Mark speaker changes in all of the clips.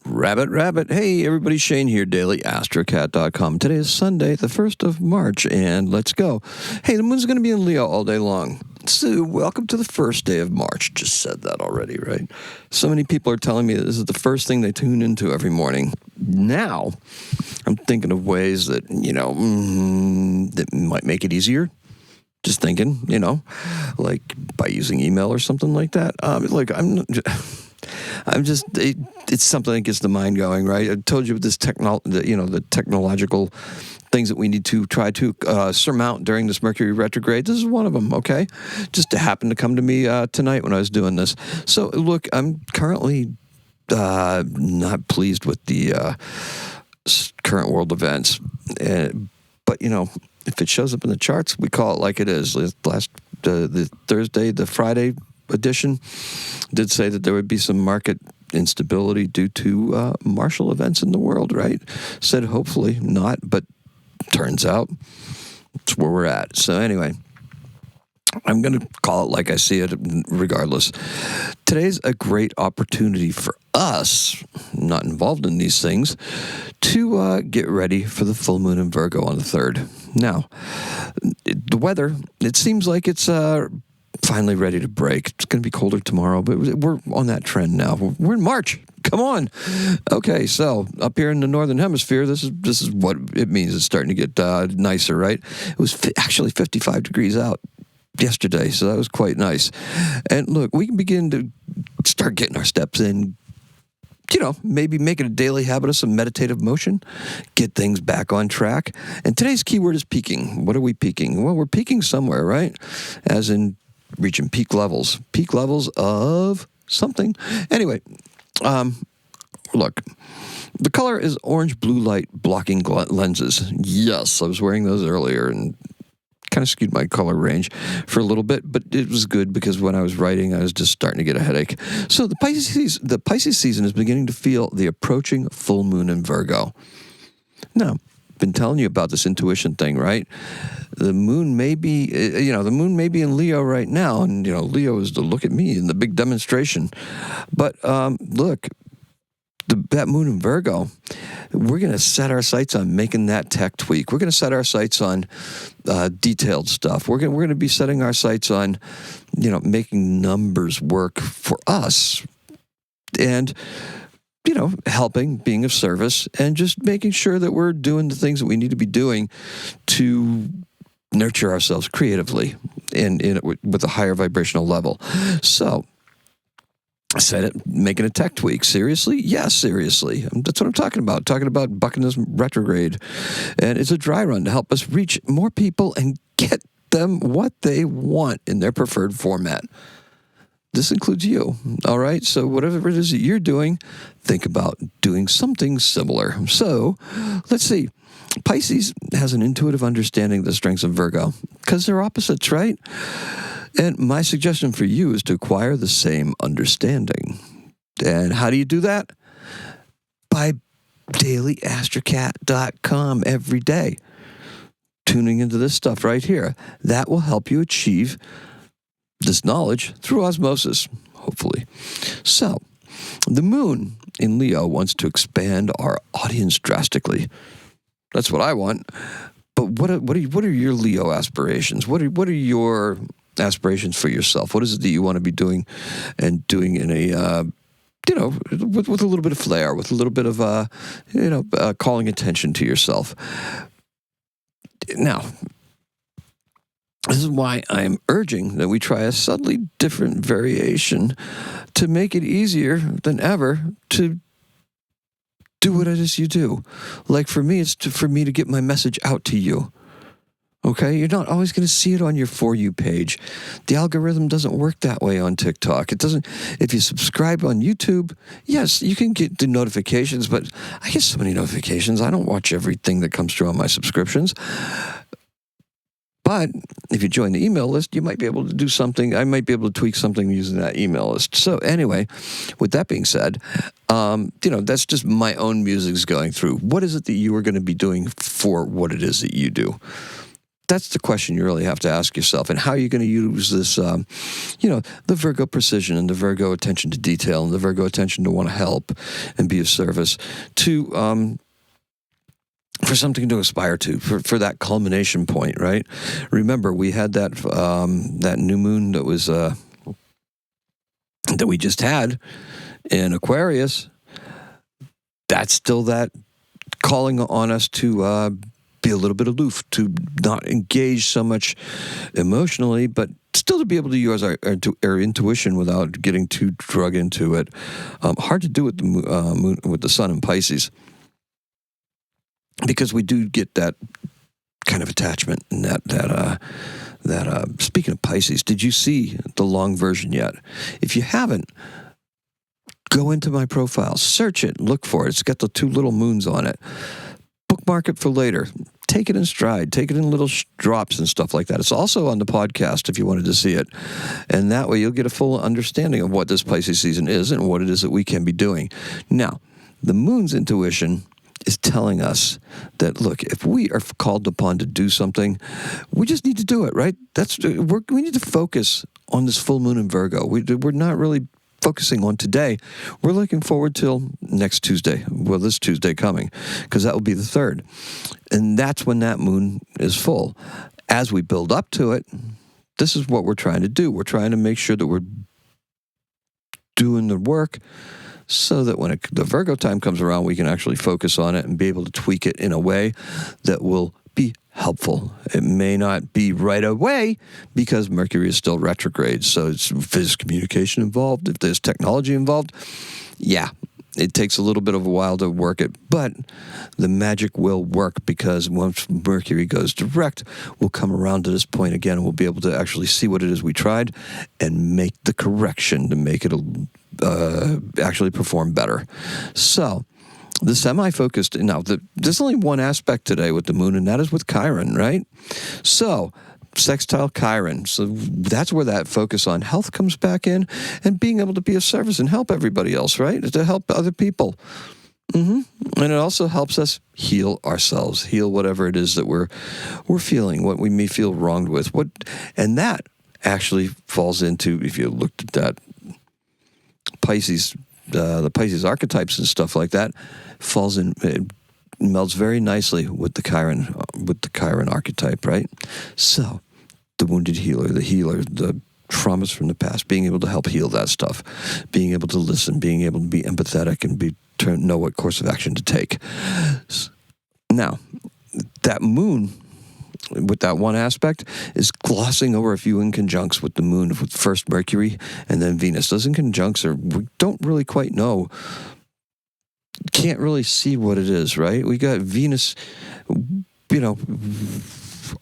Speaker 1: Rabbit. Hey, everybody, Shane here, Daily Astrocat.com. Today is Sunday, the 1st of March, and let's go. Hey, the moon's going to be in Leo all day long. So, welcome to the first day of March. Just said that already, right? So many people are telling me that this is the first thing they tune into every morning. Now, I'm thinking of ways that, that might make it easier. Just thinking, like by using email or something like that. It's something that gets the mind going, right? I told you with this the technological things that we need to try to surmount during this Mercury retrograde. This is one of them, okay? Just happened to come to me tonight when I was doing this. So, look, I'm currently not pleased with the current world events. But, if it shows up in the charts, we call it like it is. The Thursday, the Friday edition did say that there would be some market instability due to martial events in the world, right? Said hopefully not, but turns out it's where we're at. So anyway, I'm going to call it like I see it regardless. Today's a great opportunity for us, not involved in these things, to get ready for the full moon in Virgo on the 3rd. Now, the weather, it seems like it's finally ready to break. It's going to be colder tomorrow, but we're on that trend now. We're in March. Come on. Okay, so up here in the northern hemisphere, this is what it means. It's starting to get nicer, right? It was actually 55 degrees out yesterday, so that was quite nice. And look, we can begin to start getting our steps in. Maybe make it a daily habit of some meditative motion, get things back on track. And today's keyword is peaking. What are we peaking? Well, we're peaking somewhere, right? As in reaching peak levels of something. Anyway, look, the color is orange blue light blocking lenses. Yes, I was wearing those earlier and kind of skewed my color range for a little bit, but it was good because when I was writing, I was just starting to get a headache. So the Pisces season is beginning to feel the approaching full moon in Virgo. Now, I've been telling you about this intuition thing, right? The moon may be, in Leo right now, and, Leo is to look at me in the big demonstration. But look, that moon in Virgo, we're going to set our sights on making that tech tweak. We're going to set our sights on detailed stuff. We're going to be setting our sights on, making numbers work for us and, helping, being of service, and just making sure that we're doing the things that we need to be doing to nurture ourselves creatively and with a higher vibrational level. So, I said it, making a tech tweak. Seriously? Yes, seriously. That's what I'm talking about. Talking about bucking this retrograde. And it's a dry run to help us reach more people and get them what they want in their preferred format. This includes you, all right? So whatever it is that you're doing, think about doing something similar. So let's see. Pisces has an intuitive understanding of the strengths of Virgo because they're opposites, right? And my suggestion for you is to acquire the same understanding. And how do you do that? By dailyastrocat.com every day. Tuning into this stuff right here. That will help you achieve this knowledge through osmosis, hopefully. So, the moon in Leo wants to expand our audience drastically. That's what I want. But what are your Leo aspirations? What are your aspirations for yourself? What is it that you want to be doing and doing in a, with a little bit of flair, with a little bit of, calling attention to yourself? Now, this is why I'm urging that we try a subtly different variation to make it easier than ever to do what it is you do. Like for me, it's for me to get my message out to you. Okay, you're not always going to see it on your For You page. The algorithm doesn't work that way on TikTok. It doesn't. If you subscribe on YouTube, yes, you can get the notifications, but I get so many notifications. I don't watch everything that comes through on my subscriptions. But if you join the email list, you might be able to do something. I might be able to tweak something using that email list. So anyway, with that being said, that's just my own musings going through. What is it that you are going to be doing for what it is that you do? That's the question you really have to ask yourself. And how are you going to use this, the Virgo precision and the Virgo attention to detail and the Virgo attention to want to help and be of service to, for something to aspire to, for that culmination point, right? Remember, we had that new moon that was that we just had in Aquarius. That's still that calling on us to be a little bit aloof, to not engage so much emotionally, but still to be able to use our intuition without getting too drug into it. Hard to do with the moon, with the sun in Pisces, because we do get that kind of attachment. And that speaking of Pisces, did you see the long version yet? If you haven't, go into my profile, search it, look for it. It's got the 2 little moons on it. Bookmark it for later. Take it in stride. Take it in little drops and stuff like that. It's also on the podcast if you wanted to see it. And that way you'll get a full understanding of what this Pisces season is and what it is that we can be doing. Now, the moon's intuition is telling us that, look, if we are called upon to do something, we just need to do it, right? We need to focus on this full moon in Virgo. We're not really focusing on today. We're looking forward till next Tuesday. Well, this Tuesday coming, because that will be the 3rd. And that's when that moon is full. As we build up to it, this is what we're trying to do. We're trying to make sure that we're doing the work so that when the Virgo time comes around, we can actually focus on it and be able to tweak it in a way that will be helpful. It may not be right away because Mercury is still retrograde. So if there's communication involved, if there's technology involved, yeah, it takes a little bit of a while to work it. But the magic will work, because once Mercury goes direct, we'll come around to this point again and we'll be able to actually see what it is we tried and make the correction to make it actually perform better. So the semi-focused, now, there's only one aspect today with the moon, and that is with Chiron, right? So, sextile Chiron. So that's where that focus on health comes back in, and being able to be of service and help everybody else, right? To help other people. And it also helps us heal ourselves, heal whatever it is that we're feeling, what we may feel wronged with. And that actually falls into, if you looked at that Pisces, the Pisces archetypes and stuff like that, falls in, it melds very nicely with the Chiron archetype, right? So, the wounded healer, the traumas from the past, being able to help heal that stuff, being able to listen, being able to be empathetic and know what course of action to take. Now, that moon, with that one aspect, is glossing over a few inconjuncts with the moon, with first Mercury and then Venus. Those inconjuncts we don't really quite know, can't really see what it is, right? We got Venus,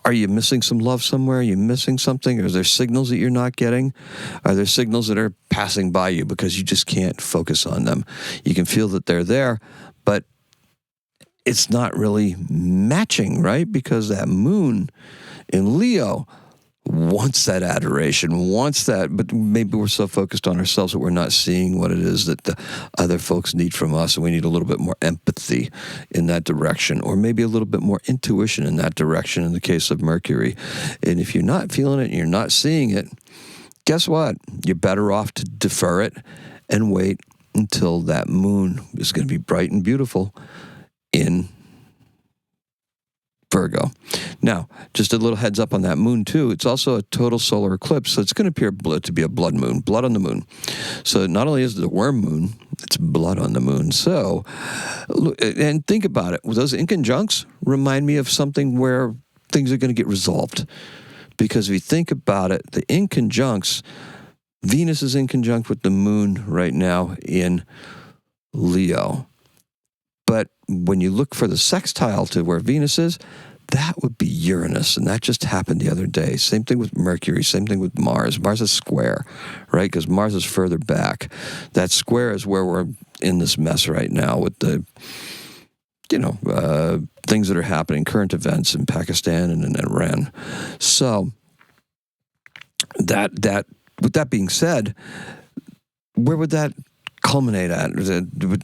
Speaker 1: are you missing some love somewhere? Are you missing something? Are there signals that you're not getting? Are there signals that are passing by you because you just can't focus on them? You can feel that they're there, but it's not really matching, right? Because that moon in Leo wants that adoration, wants that, but maybe we're so focused on ourselves that we're not seeing what it is that the other folks need from us, and we need a little bit more empathy in that direction, or maybe a little bit more intuition in that direction in the case of Mercury. And if you're not feeling it and you're not seeing it, guess what? You're better off to defer it and wait until that moon is going to be bright and beautiful in Virgo. Now, just a little heads up on that moon, too. It's also a total solar eclipse, so it's going to appear to be a blood moon, blood on the moon. So not only is it a worm moon, it's blood on the moon. So, and think about it. Those inconjuncts remind me of something where things are going to get resolved. Because if you think about it, the inconjuncts, Venus is inconjunct with the moon right now in Leo. But when you look for the sextile to where Venus is, that would be Uranus, and that just happened the other day. Same thing with Mercury, same thing with Mars. Mars is square, right? Because Mars is further back. That square is where we're in this mess right now with the, things that are happening, current events in Pakistan and in Iran. So, that with that being said, where would that culminate at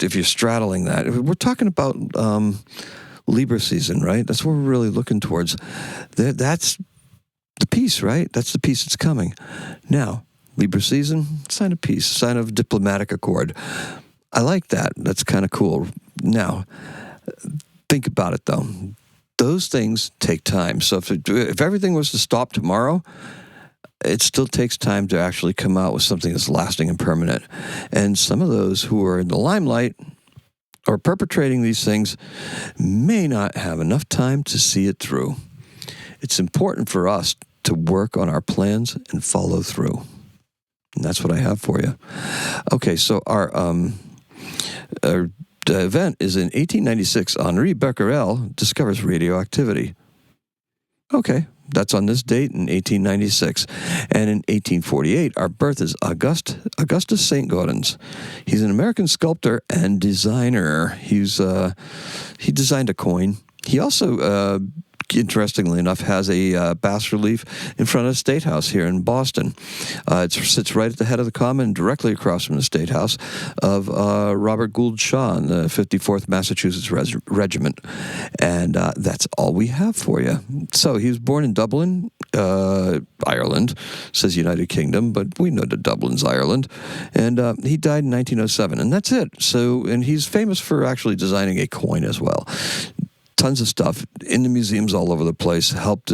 Speaker 1: if you're straddling that? We're talking about Libra season, right? That's what we're really looking towards. That's the peace, right? That's the peace that's coming. Now, Libra season, sign of peace, sign of diplomatic accord. I like that. That's kind of cool. Now, think about it, though. Those things take time. So if everything was to stop tomorrow, it still takes time to actually come out with something that's lasting and permanent. And some of those who are in the limelight or perpetrating these things may not have enough time to see it through. It's important for us to work on our plans and follow through. And that's what I have for you. Okay, so our event is in 1896. Henri Becquerel discovers radioactivity. Okay, that's on this date in 1896. And in 1848, our birth is Augustus St. Gaudens. He's an American sculptor and designer. He designed a coin. He also, interestingly enough, has a bas relief in front of the State House here in Boston. It sits right at the head of the Common, directly across from the State House of Robert Gould Shaw in the 54th Massachusetts Regiment. And that's all we have for you. So he was born in Dublin, Ireland. Says United Kingdom, but we know that Dublin's Ireland. And he died in 1907, and that's it. So, and he's famous for actually designing a coin as well. Tons of stuff in the museums all over the place. Helped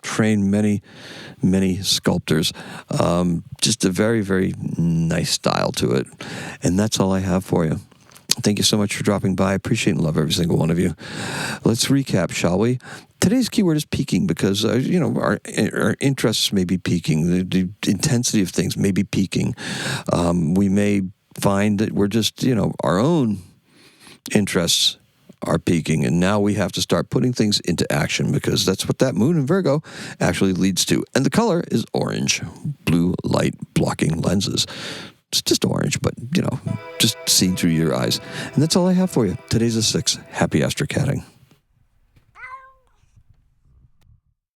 Speaker 1: train many sculptors. Just a very, very nice style to it. And that's all I have for you. Thank you so much for dropping by. I appreciate and love every single one of you. Let's recap, shall we? Today's keyword is peaking because, our interests may be peaking. The intensity of things may be peaking. We may find that we're just, our own interests are peaking, and now we have to start putting things into action because that's what that moon in Virgo actually leads to. And the color is orange, blue light blocking lenses. It's just orange, but, just seen through your eyes. And that's all I have for you. Today's the 6th. Happy astrocatting.